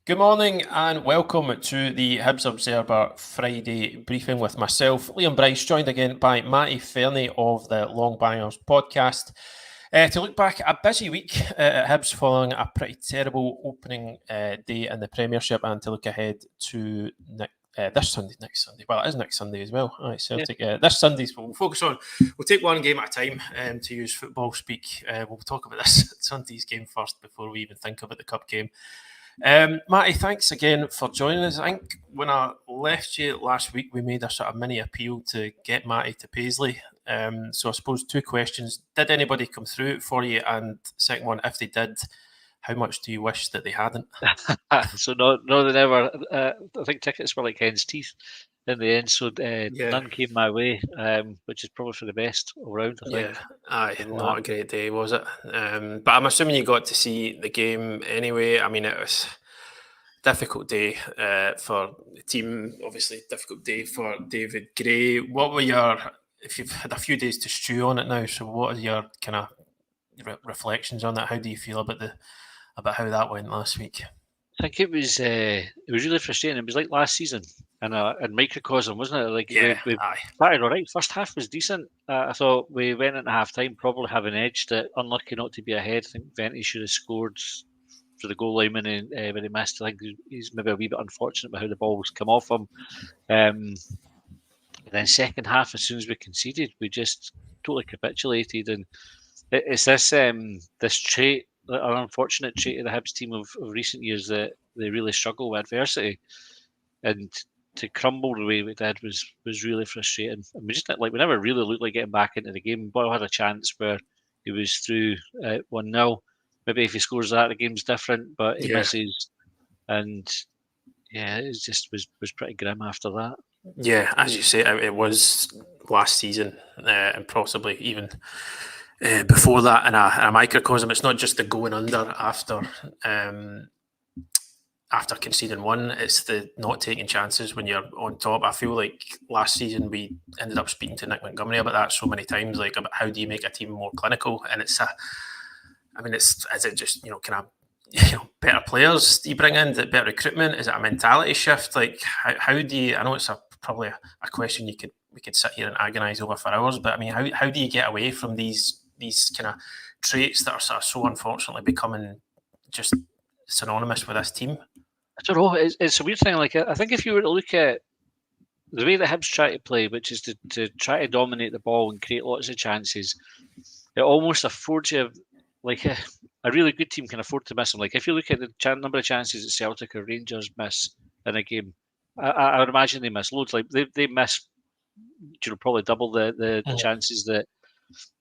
Good morning and welcome to the Hibs Observer Friday briefing with myself, Liam Bryce, joined again by Matty Fairnie of the Longbangers podcast. To look back at a busy week at Hibs following a pretty terrible opening day in the Premiership, and to look ahead to next Sunday. Well, it is next Sunday as well. All right, Celtic. Yeah. This Sunday's we'll focus on. We'll take one game at a time to use football speak. We'll talk about this Sunday's game first before we even think about the cup game. Matty, thanks again for joining us. I think when I left you last week, we made a sort of mini appeal to get Matty to Paisley. So I suppose two questions. Did anybody come through it for you? And second one, if they did, how much do you wish that they hadn't? So no, they never. I think tickets were like hen's teeth in the end, so none came my way, which is probably for the best all round. I think. Not a great day, was it? But I'm assuming you got to see the game anyway. I mean, it was a difficult day for the team. Obviously, difficult day for David Gray. What were if you've had a few days to stew on it now? So, what are your kind of reflections on that? How do you feel about how that went last week? I think it was really frustrating. It was like last season in microcosm, wasn't it? Like we started all right. First half was decent. I thought we went into half time probably having edged it. Unlucky not to be ahead. I think Fairnie should have scored for the goal lineman and when he missed. I think he's maybe a wee bit unfortunate with how the ball's come off him. Then second half, as soon as we conceded, we just totally capitulated, and it's this this trait, an unfortunate trait of the Hibs team of recent years, that they really struggle with adversity, and to crumble the way we did was really frustrating. And we never really looked like getting back into the game. Boyle had a chance where he was through 1-0. Maybe if he scores that, the game's different, but he misses, and it just was pretty grim after that. Yeah, as you say, it was last season and possibly even before that in a microcosm. It's not just the going under after conceding one, it's the not taking chances when you're on top. I feel like last season we ended up speaking to Nick Montgomery about that so many times, like about how do you make a team more clinical, and is it just kind of better players you bring in, better recruitment? Is it a mentality shift? Like how do you? I know it's probably a question we could sit here and agonise over for hours, but I mean, how do you get away from these kind of traits that are so unfortunately becoming just synonymous with this team? I don't know. It's a weird thing. Like I think if you were to look at the way the Hibs try to play, which is to try to dominate the ball and create lots of chances, it almost affords you like a really good team can afford to miss them. Like if you look at the number of chances that Celtic or Rangers miss in a game, I would imagine they miss loads. Like they miss, probably double the chances that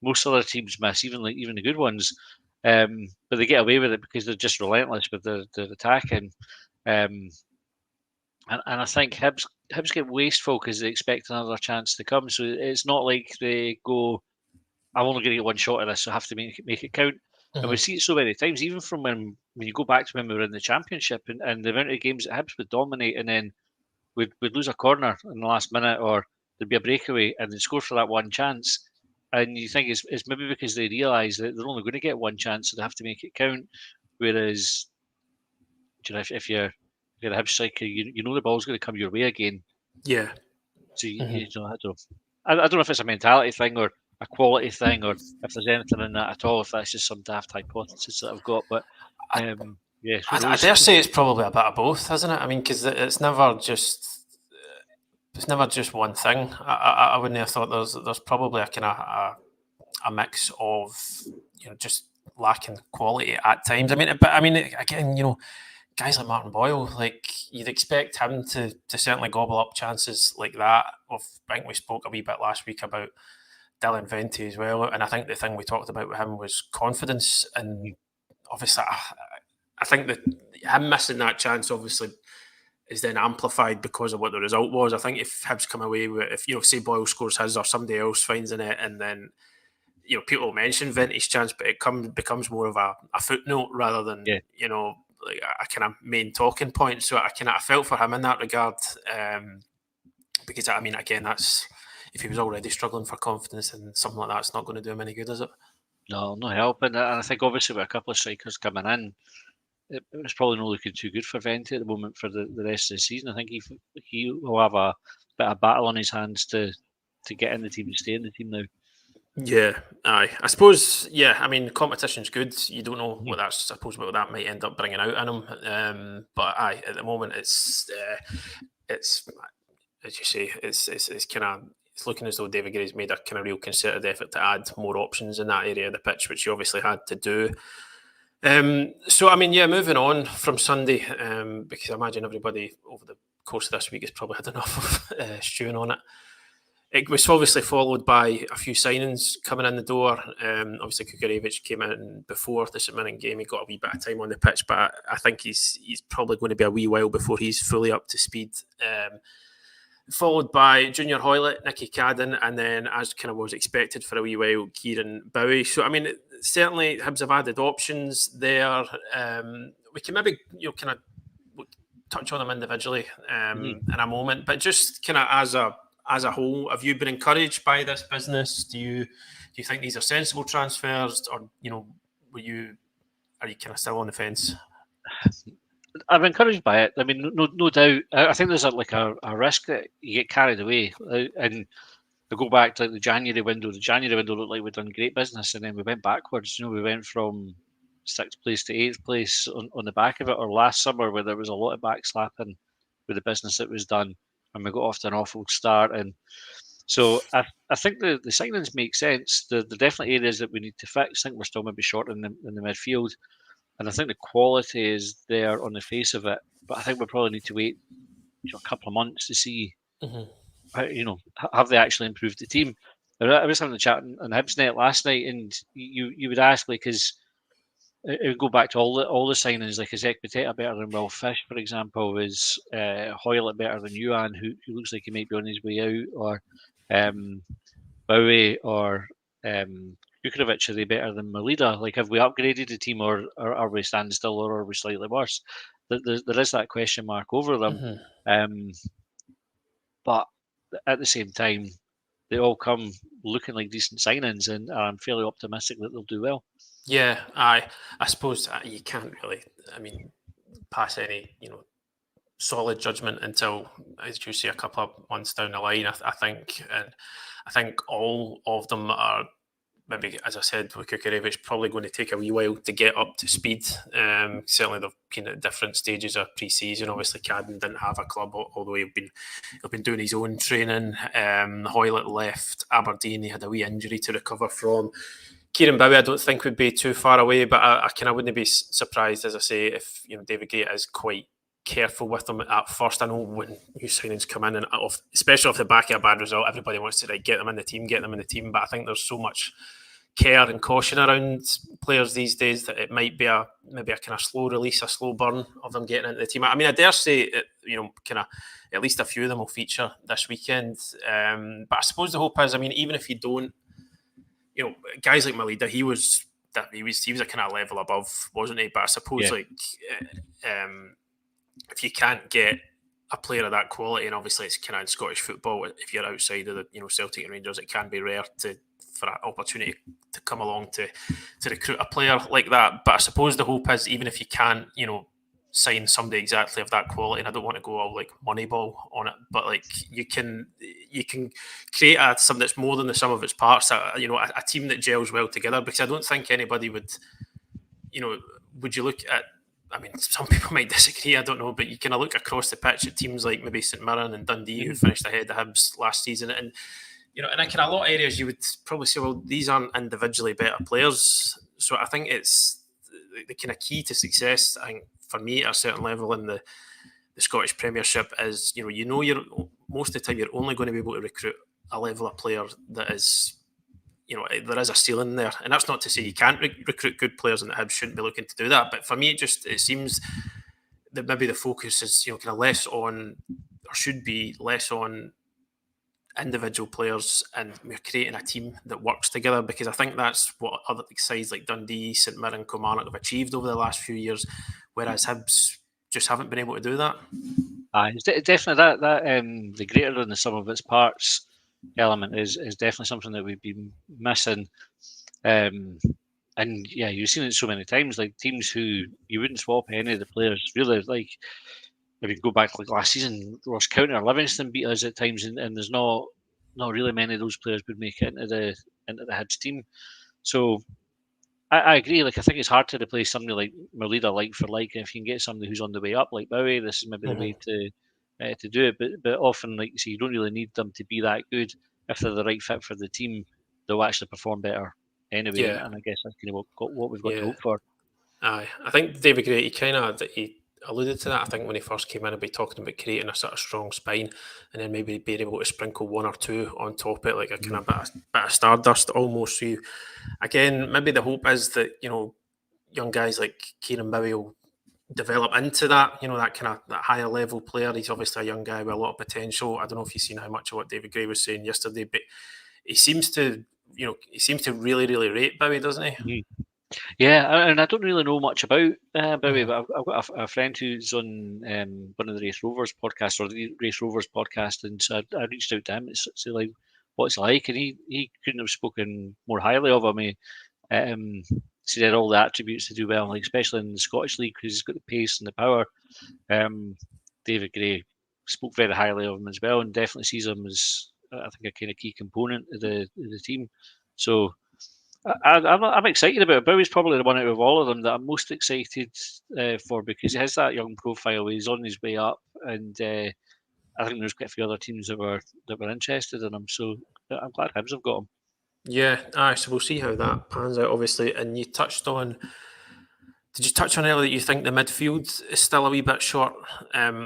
most other teams miss, even the good ones. But they get away with it because they're just relentless with their attacking. And I think Hibs get wasteful because they expect another chance to come. So it's not like they go, I'm only going to get one shot at this, so I have to make it count. And we see it so many times, even from when you go back to when we were in the Championship and the amount of games that Hibs would dominate, and then we'd lose a corner in the last minute, or there'd be a breakaway, and they'd score for that one chance. And you think it's maybe because they realise that they're only going to get one chance, so they have to make it count. Whereas, if you're a Hibs striker, you know the ball's going to come your way again. Yeah. So I don't know if it's a mentality thing or a quality thing, or if there's anything in that at all. If that's just some daft hypothesis that I've got, but I dare say it's probably a bit of both, isn't it? I mean, because it's never just one thing. I wouldn't have thought there's probably a kind of a mix of just lacking quality at times. Again, guys like Martin Boyle, like you'd expect him to certainly gobble up chances like that. I think we spoke a wee bit last week about Dylan Vente as well, and I think the thing we talked about with him was confidence, and obviously I think that him missing that chance obviously is then amplified because of what the result was. I think if Hibs come away with, if say Boyle scores his or somebody else finds in it, and then people will mention Vente's chance, but it becomes more of a footnote rather than like a kind of main talking point. So I felt for him in that regard, because I mean, again, that's if he was already struggling for confidence, and something like that's not going to do him any good, is it? No help. And I think obviously with a couple of strikers coming in, it's probably not looking too good for Venti at the moment for the rest of the season. I think he will have a bit of battle on his hands to get in the team and stay in the team now. Yeah, aye. I suppose, yeah, I mean, competition's good. You don't know what that's, I suppose, what that might end up bringing out in him. But aye, at the moment, it's as you say, it's kind of, it's looking as though David Gray's made a kind of real concerted effort to add more options in that area of the pitch, which he obviously had to do. So, I mean, yeah, moving on from Sunday, because I imagine everybody over the course of this week has probably had enough of stewing on it. It was obviously followed by a few signings coming in the door. Obviously, Kukurevich came in before the St Mirren game. He got a wee bit of time on the pitch, but I think he's probably going to be a wee while before he's fully up to speed. Followed by Junior Hoylett, Nicky Cadden, and then, as kind of was expected for a wee while, Kieran Bowie. So, I mean, certainly Hibs have added options there. We can maybe, kind of touch on them individually in a moment, but just kind of as a whole, have you been encouraged by this business? Do you think these are sensible transfers, or are you kind of still on the fence? I'm encouraged by it. I mean, no doubt. I think there's a risk that you get carried away, and to go back to the January window. The January window looked like we'd done great business, and then we went backwards. We went from 6th place to 8th place on the back of it. Or last summer, where there was a lot of backslapping with the business that was done, and we got off to an awful start. And so I think the signings make sense. There are definitely areas that we need to fix. I think we're still maybe short in the midfield. And I think the quality is there on the face of it, but I think we probably need to wait a couple of months to see, how, have they actually improved the team? I was having a chat on Hibsnet last night, and you would ask, because it would go back to all the signings, like, is Ekpiteta better than Will Fish, for example? Is Hoylett better than Yuan, who looks like he might be on his way out, or Bowie, or Kukurevich, are they better than Melida? Like, have we upgraded the team, or are we standing still, or are we slightly worse? There is that question mark over them. But at the same time, they all come looking like decent signings, and I'm fairly optimistic that they'll do well. Yeah, I suppose you can't really, pass any, solid judgment until, as you say, a couple of months down the line. I think all of them are, maybe, as I said, with Kukurevich, probably going to take a wee while to get up to speed. Certainly, they've been at different stages of pre-season. Obviously, Cadden didn't have a club, although he'd been doing his own training. Hoylett left Aberdeen. He had a wee injury to recover from. Kieran Bowie, I don't think would be too far away, but I wouldn't be surprised, as I say, if David Gray is quite careful with them at first. I know when new signings come in, and especially off the back of a bad result, everybody wants to get them in the team. But I think there's so much care and caution around players these days that it might be maybe a kind of slow release, a slow burn of them getting into the team. I mean, I dare say, kind of at least a few of them will feature this weekend. But I suppose the hope is, even if you don't, guys like Melida, he was a kind of level above, wasn't he? But I suppose if you can't get a player of that quality, and obviously it's kind of in Scottish football, if you're outside of the Celtic and Rangers, it can be rare for an opportunity to come along to recruit a player like that. But I suppose the hope is, even if you can't, sign somebody exactly of that quality, and I don't want to go all like Moneyball on it, but like you can create something that's more than the sum of its parts, a team that gels well together. Because I don't think anybody would you look at, some people might disagree, I don't know, but you kind of look across the pitch at teams like maybe St Mirren and Dundee, who finished ahead of Hibs last season, and in a kind of a lot of areas you would probably say, well, these aren't individually better players. So I think it's the kind of key to success, I think, for me, at a certain level in the Scottish Premiership is, you're most of the time you're only going to be able to recruit a level of player that is, there is a ceiling there. And that's not to say you can't recruit good players, and the Hibs shouldn't be looking to do that. But for me, it seems that maybe the focus is, kind of less on, or should be less on, individual players, and we're creating a team that works together, because I think that's what other sides like Dundee, St Mirren, Kilmarnock have achieved over the last few years, whereas Hibs just haven't been able to do that. It's definitely that the greater than the sum of its parts element is definitely something that we've been missing. And yeah, you've seen it so many times, like teams who you wouldn't swap any of the players. Really, like if you go back like last season, Ross County or Livingston beat us at times, and there's not really many of those players would make it into the Hibs team. So I agree. Like I think it's hard to replace somebody like Merlida like for like. If you can get somebody who's on the way up, like Bowie, this is maybe the way to do it. But often, like you say, you don't really need them to be that good. If they're the right fit for the team, they'll actually perform better anyway. Yeah, And I guess that's kind of what we've got to yeah. hope for. Aye, I think David Gray, he alluded to that. I think when he first came in, he'd be talking about creating a sort of strong spine, and then maybe being able to sprinkle one or two on top of it, like a kind of bit of stardust almost. So again, maybe the hope is that young guys like Kieran Bowie will develop into that, that kind of that higher level player. He's obviously a young guy with a lot of potential. I don't know if you've seen how much of what David Gray was saying yesterday, but he seems to, really, really rate Bowie, doesn't he? Mm-hmm. Yeah, and I don't really know much about Bowie, but I've got a friend who's on one of the Race Rovers podcasts or the Race Rovers podcast, and so I reached out to him to say like what's it like, and he couldn't have spoken more highly of him. He said all the attributes to do well, like especially in the Scottish League because he's got the pace and the power. David Gray spoke very highly of him as well, and definitely sees him as I think a kind of key component of the team. So I'm excited about it. Bowie's probably the one out of all of them that I'm most excited for because he has that young profile. He's on his way up, and I think there's quite a few other teams that were interested in him. So I'm glad Hibs have got him. Yeah, so we'll see how that pans out, obviously. And you touched on, did you touch on earlier that you think the midfield is still a wee bit short? I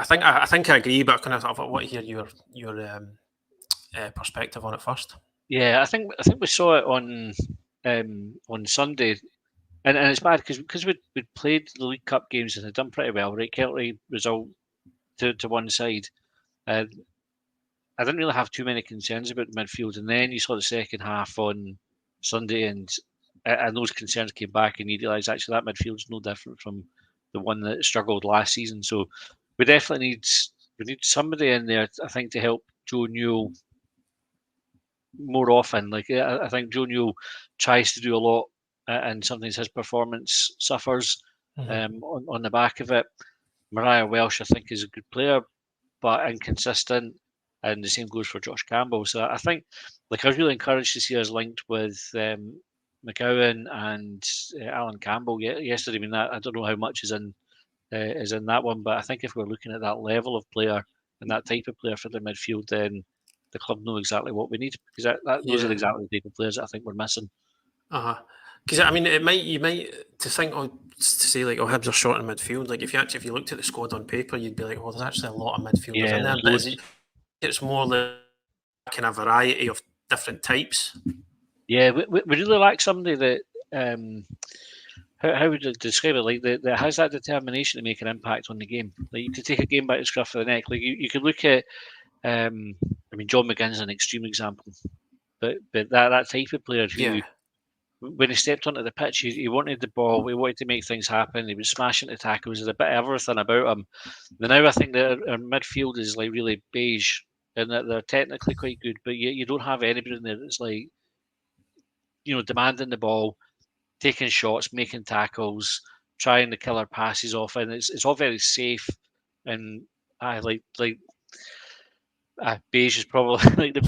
think I agree, but I want to hear your perspective on it first. Yeah, I think we saw it on Sunday, and it's bad because we'd played the League Cup games and had done pretty well. Right, Kelty result to one side. I didn't really have too many concerns about the midfield, and then you saw the second half on Sunday, and those concerns came back, and you realise actually that midfield's no different from the one that struggled last season. So we definitely need somebody in there, I think, to help Joe Newell more often. Like I think Joe Newell tries to do a lot, and sometimes his performance suffers on the back of it. Mariah Welsh, I think, is a good player, but inconsistent, and the same goes for Josh Campbell. So I think, like, I was really encouraged to see us linked with McGowan and Alan Campbell yesterday. I mean, that I don't know how much is in that one, but I think if we're looking at that level of player and that type of player for the midfield, then the club know exactly what we need because those are exactly the type of players that I think we're missing. Because I mean, you might to think to say like, Hibs are short in midfield. Like if you looked at the squad on paper, you'd be like, well, there's actually a lot of midfielders in there. But it's more the kind of variety of different types. Yeah, we really like somebody that. How would you describe it? Like that has that determination to make an impact on the game. Like you could take a game by the scruff of the neck. Like you could look at, I mean, John McGinn's an extreme example, but that type of player who, when he stepped onto the pitch, he wanted the ball, he wanted to make things happen. He was smashing the tackles. There's a bit of everything about him. But now I think that our midfield is like really beige, and that they're technically quite good, but you don't have anybody in there that's like, demanding the ball, taking shots, making tackles, trying the killer passes off, and it's all very safe. And I like beige is probably like the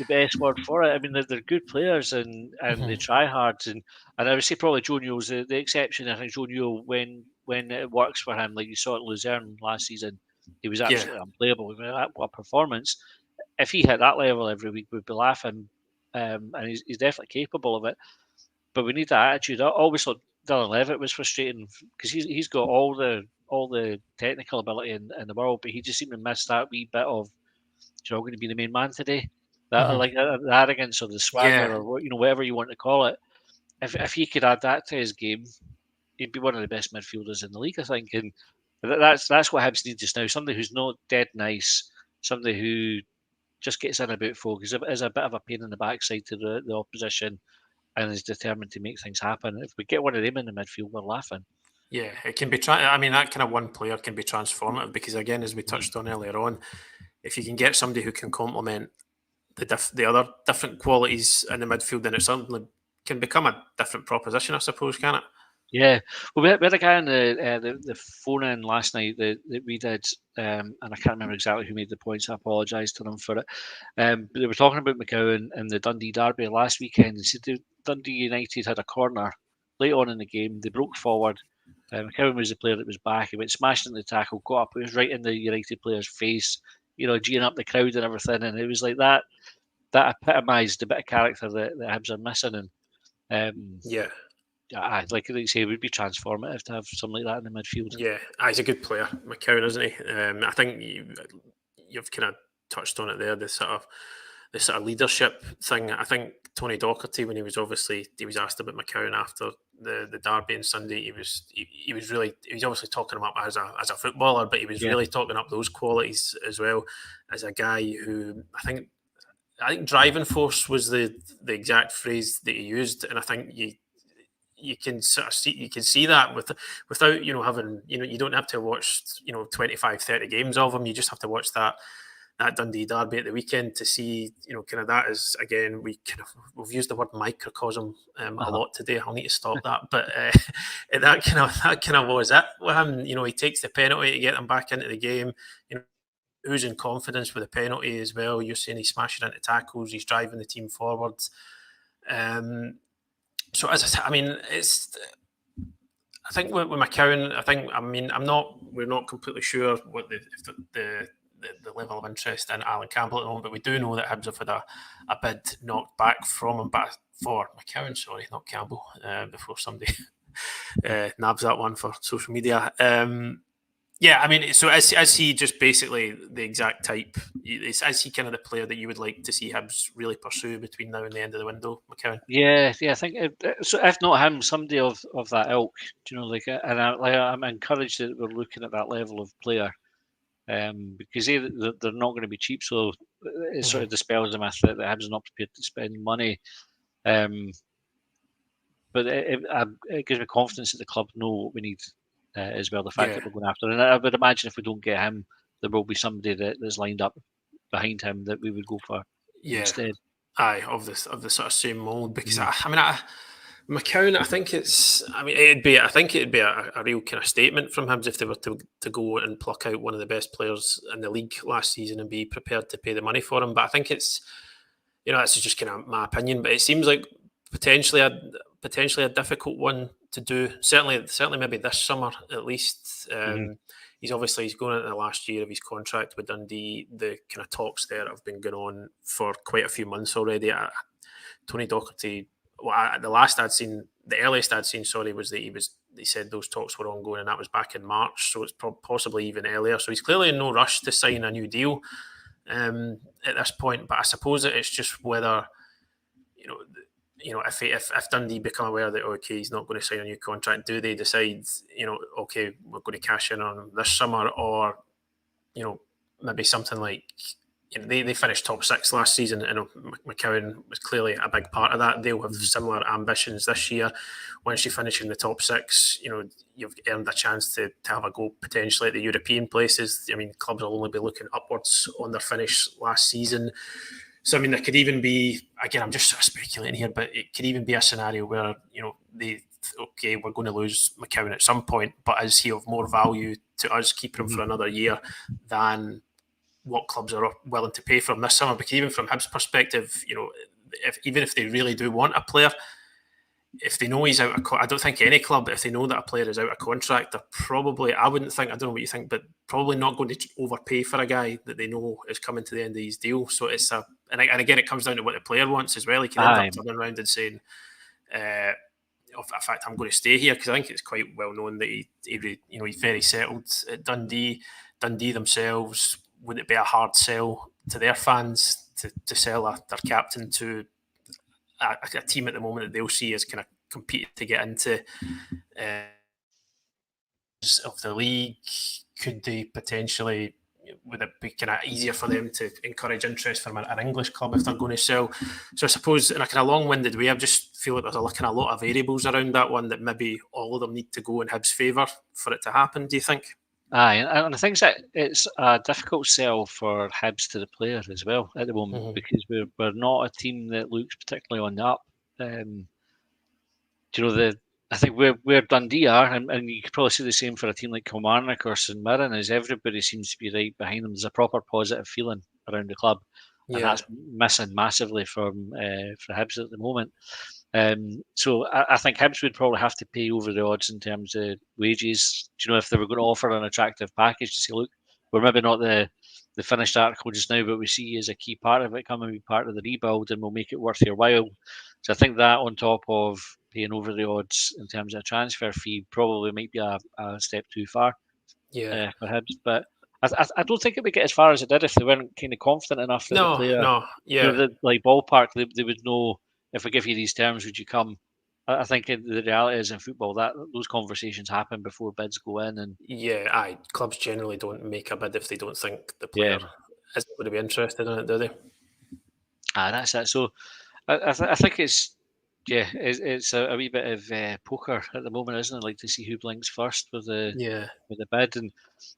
best word for it. I mean, they're good players and they try hard, and I would say probably Joe Newell's the exception. I think Joe Newell, when it works for him, like you saw at Luzerne last season, he was absolutely unplayable. What a performance! If he hit that level every week, we'd be laughing. And he's definitely capable of it. But we need that attitude. I always thought Dylan Levitt was frustrating because he's got all the technical ability in the world, but he just seemed to miss that wee bit of, you're going to be the main man today. That like the arrogance or the swagger or whatever you want to call it. If he could add that to his game, he'd be one of the best midfielders in the league, I think. And that's what Hibs need just now. Somebody who's not dead nice, somebody who just gets in about folk, is a bit of a pain in the backside to the opposition, and is determined to make things happen. If we get one of them in the midfield, we're laughing. Yeah, it can be. I mean, that kind of one player can be transformative because, again, as we touched on earlier on, if you can get somebody who can complement the other different qualities in the midfield, then it certainly can become a different proposition, I suppose, can it? Yeah, well, we had a guy on the phone in last night that we did, and I can't remember exactly who made the points. I apologise to them for it. But they were talking about McGowan and the Dundee derby last weekend, and said Dundee United had a corner late on in the game. They broke forward. McGowan was the player that was back. He went smashed into the tackle, got up. It was right in the United player's face, geeing up the crowd and everything. And it was like that. That epitomised the bit of character that Hibs are missing. And Yeah. like you say, it would be transformative to have something like that in the midfield. Yeah, he's a good player, McCowan, isn't he? I think you've kind of touched on it there. The sort of leadership thing. I think Tony Docherty, when he was asked about McCowan after the derby on Sunday, he was obviously talking him up as a footballer, but he was really talking up those qualities as well as a guy who I think driving force was the exact phrase that he used, and I think you can sort of see that without having you don't have to watch 25 30 games of him. You just have to watch that Dundee derby at the weekend to see kind of that is, again, we've used the word microcosm a lot today. I'll need to stop that, but that kind of was it with him. He takes the penalty to get them back into the game. Oozing confidence with the penalty as well. You're saying he's smashing into tackles, he's driving the team forward. So as I said, I mean, I think with McCowan, we're not completely sure what the level of interest in Alan Campbell at the moment, but we do know that Hibs have had a bid knocked back from him, but for McCowan, sorry, not Campbell, before somebody nabs that one for social media. Yeah, I mean, so is he just basically the exact type? Is he kind of the player that you would like to see Hibs really pursue between now and the end of the window, McCowan? Yeah, I think so. If not him, somebody of that ilk, and I'm encouraged that we're looking at that level of player, because they're not going to be cheap, so it sort of dispels the myth that Hibs are not prepared to spend money. But it gives me confidence that the club know what we need as well. The fact that we're going after, and I would imagine if we don't get him, there will be somebody that's lined up behind him that we would go for instead. Aye, of the sort of same mould, because McCowan, I think it'd be a real kind of statement from Hibs if they were to go and pluck out one of the best players in the league last season and be prepared to pay the money for him. But I think it's that's just kind of my opinion, but it seems like potentially a difficult one to do. Certainly maybe this summer at least. He's going into the last year of his contract with Dundee. The kind of talks there have been going on for quite a few months already. Tony Docherty, the earliest I'd seen, was that he said those talks were ongoing, and that was back in March, so it's possibly even earlier. So he's clearly in no rush to sign a new deal at this point. But I suppose it's just whether if Dundee become aware that he's not going to sign a new contract, do they decide okay, we're going to cash in on this summer, or maybe something like they finished top 6 last season, and McCowan was clearly a big part of that. They'll have similar ambitions this year. Once you finish in the top 6, you've earned a chance to have a go potentially at the European places. I mean, clubs will only be looking upwards on their finish last season. So, I mean, there could even be, again, I'm just sort of speculating here, but it could even be a scenario where, we're going to lose McCowan at some point, but is he of more value to us keeping him for another year than what clubs are willing to pay for him this summer? Because even from Hibs' perspective, even if they really do want a player, if they know he's out of I don't think any club, if they know that a player is out of contract, they're probably, I don't know what you think, but probably not going to overpay for a guy that they know is coming to the end of his deal. So it's and again, it comes down to what the player wants as well. He can end up turning around and saying, in fact, I'm going to stay here, because I think it's quite well known that he's very settled at Dundee. Dundee themselves, would it be a hard sell to their fans to sell their captain to a team at the moment that they'll see as kind of competing to get into of the league? Could they potentially, would it be kind of easier for them to encourage interest from an English club if they're going to sell? So I suppose in a kind of long-winded way, I just feel like there's a kind of lot of variables around that one that maybe all of them need to go in Hibs' favour for it to happen, do you think? Aye, and I think that it's a difficult sell for Hibs to the player as well at the moment, because we're not a team that looks particularly on the up. do you know, I think where Dundee are, and you could probably say the same for a team like Kilmarnock or St Mirren, is everybody seems to be right behind them. There's a proper positive feeling around the club, and Yeah, that's missing massively from for Hibs at the moment. So I think Hibs would probably have to pay over the odds in terms of wages. Do you know, if they were going to offer an attractive package to say, look, we're maybe not the finished article just now, but we see you as a key part of it, come and be part of the rebuild, and we'll make it worth your while. So I think that on top of paying over the odds in terms of a transfer fee probably might be a step too far yeah. for Hibs. But I don't think it would get as far as it did if they weren't kind of confident enough that the No, player, no, yeah. the like ballpark, they would know, if I give you these terms, would you come? I think the reality is in football that those conversations happen before bids go in, and Yeah, aye. Clubs generally don't make a bid if they don't think the yeah, player isn't going to be interested in it, do they? that's it. So I think it's it's a wee bit of poker at the moment, isn't it? Like to see who blinks first Yeah, with the bid,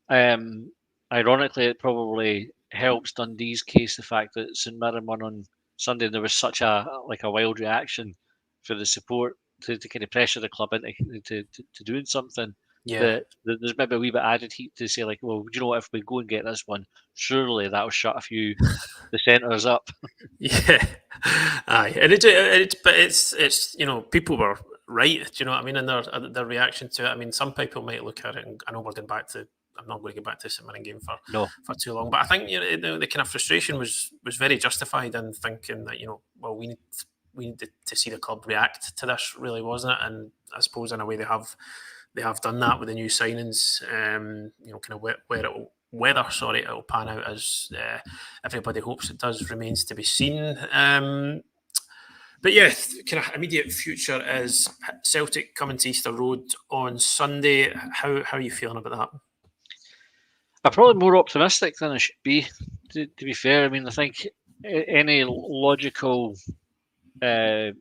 and ironically, it probably helps Dundee's case the fact that St Mirren won on Sunday, and there was such a wild reaction for the support to kind of pressure the club into to doing something yeah, that there's maybe a wee bit added heat to say like, well, you know what, if we go and get this one, surely that'll shut a few the centres up. yeah. Aye, and but it's people were right. Do you know what I mean? In their reaction to it. I mean, some people might look at it, and I know we're going back to. I'm not going to get back to the St Mirren game No, for too long, but I think the kind of frustration was very justified in thinking that well we need to see the club react to this, really, wasn't it? And I suppose in a way they have done that with the new signings. Kind of whether it'll pan out as everybody hopes it does remains to be seen. But yeah, kind of immediate future is Celtic coming to Easter Road on Sunday. How are you feeling about that? I'm probably more optimistic than I should be. To be fair, I mean, I think any logical uh,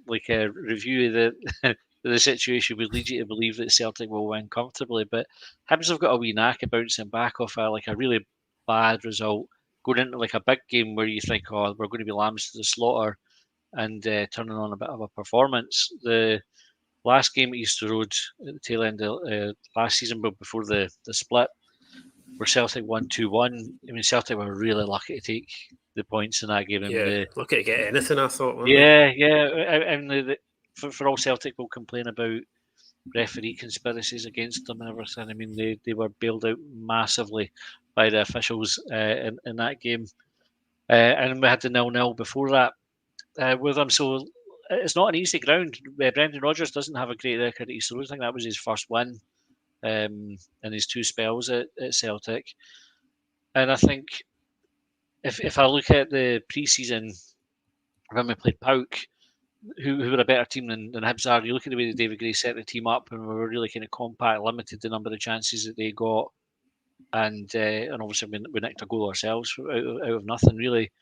like a review of the situation would lead you to believe that Celtic will win comfortably. But Hibs have got a wee knack of bouncing back off a really bad result, going into like a big game where you think, oh, we're going to be lambs to the slaughter, and turning on a bit of a performance. The last game at Easter Road at the tail end of last season, but before the split, where Celtic won 2-1. I mean, Celtic were really lucky to take the points in that game. I mean, Yeah, lucky to get anything, I thought, weren't they? yeah. For all Celtic will complain about referee conspiracies against them and everything. I mean, they were bailed out massively by the officials in that game, and we had the 0-0 before that with them. So it's not an easy ground. Brendan Rodgers doesn't have a great record at Easter Road. I think that was his first win in his two spells at Celtic. And I think if I look at the pre-season when we played Pauk, who were a better team than Hibs are, you look at the way that David Gray set the team up, and we were really kind of compact, limited the number of chances that they got, and obviously we nicked a goal ourselves out of nothing really.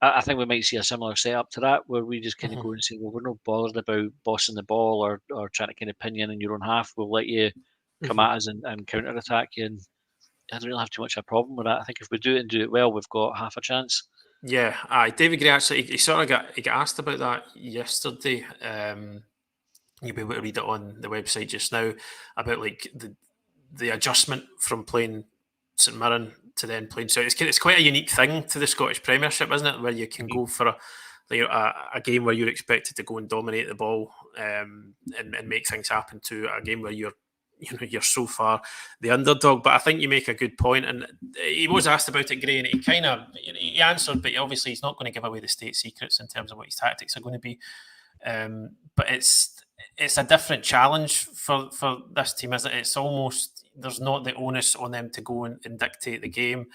I think we might see a similar setup to that, where we just kind of go and say, well, we're not bothered about bossing the ball or trying to kind of pin you in your own half. We'll let you come at us and counter attack you, and I don't really have too much of a problem with that. I think if we do it and do it well, we've got half a chance. Yeah, aye. David Gray actually he sort of got asked about that yesterday. You'll be able to read it on the website just now about like the adjustment from playing St Mirren to then playing. So it's quite a unique thing to the Scottish Premiership, isn't it? Where you can go for a game where you're expected to go and dominate the ball and make things happen, to a game where you're so far the underdog. But I think you make a good point, and he was asked about it, Gray, and he answered, but obviously he's not going to give away the state secrets in terms of what his tactics are going to be. But it's a different challenge for this team, isn't it? It's almost, there's not the onus on them to go and dictate the game,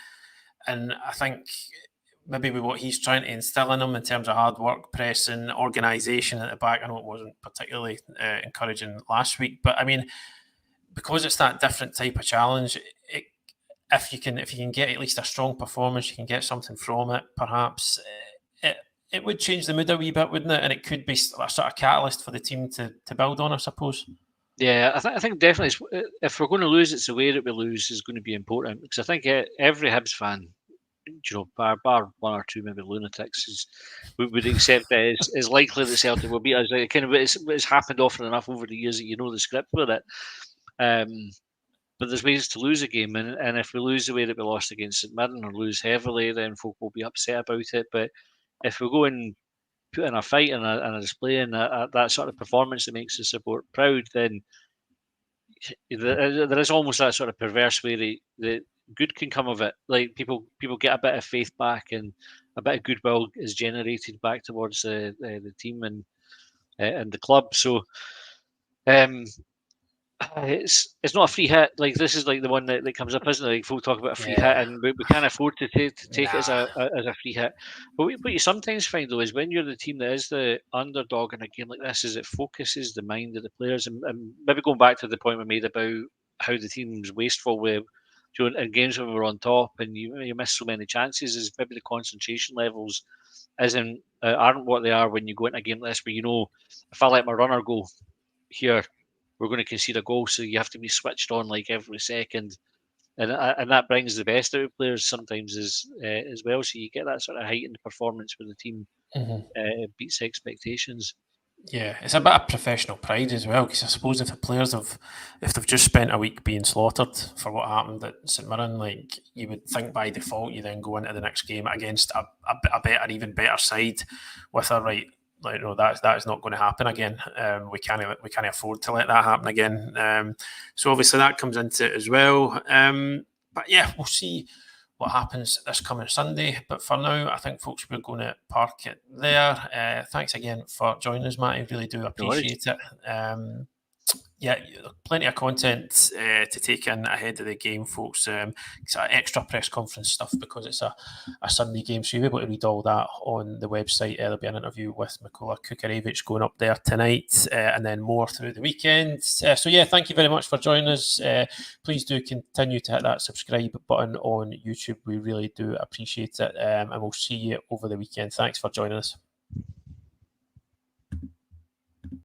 and I think maybe with what he's trying to instill in them in terms of hard work, pressing, organisation at the back. I know it wasn't particularly encouraging last week, but I mean, because it's that different type of challenge, if you can get at least a strong performance, you can get something from it, perhaps it would change the mood a wee bit, wouldn't it? And it could be a sort of catalyst for the team to build on, I suppose. Yeah, I think definitely if we're going to lose, it's the way that we lose is going to be important, because I think every Hibs fan bar one or two maybe lunatics, would accept that it's likely that Celtic will beat us. Like, kind of, it's happened often enough over the years that you know the script with it. But there's ways to lose a game, and if we lose the way that we lost against St Mirren or lose heavily, then folk will be upset about it. But if we go and put in a fight and a display and that sort of performance that makes the support proud, then there is almost that sort of perverse way that good can come of it. Like people get a bit of faith back, and a bit of goodwill is generated back towards the team and the club. So it's not a free hit. Like this is like the one that comes up, isn't it? Like folk talk about a free hit, and we can't afford to take it as a free hit. But what you sometimes find though is when you're the team that is the underdog in a game like this, is it focuses the mind of the players, and maybe going back to the point we made about how the team's wasteful with in games when we were on top and you miss so many chances, is maybe the concentration levels aren't what they are when you go into a game like this, where if I let my runner go here, we're going to concede a goal, so you have to be switched on like every second, and that brings the best out of players sometimes as well. So you get that sort of heightened performance when the team beats expectations. Yeah, it's a bit of professional pride as well, because I suppose if the players if they've just spent a week being slaughtered for what happened at St Mirren, like you would think by default you then go into the next game against a better, even better side with a right. Like, no, that is not going to happen again. We can't afford to let that happen again. So obviously that comes into it as well. But yeah, we'll see what happens this coming Sunday. But for now, I think folks, we're going to park it there. Thanks again for joining us, Matty. Really do appreciate it. Yeah, plenty of content to take in ahead of the game, folks. It's an extra press conference stuff because it's a Sunday game, so you'll be able to read all that on the website. There'll be an interview with Mikola Kukarevich going up there tonight, and then more through the weekend. So yeah, thank you very much for joining us. Please do continue to hit that subscribe button on YouTube. We really do appreciate it, and we'll see you over the weekend. Thanks for joining us.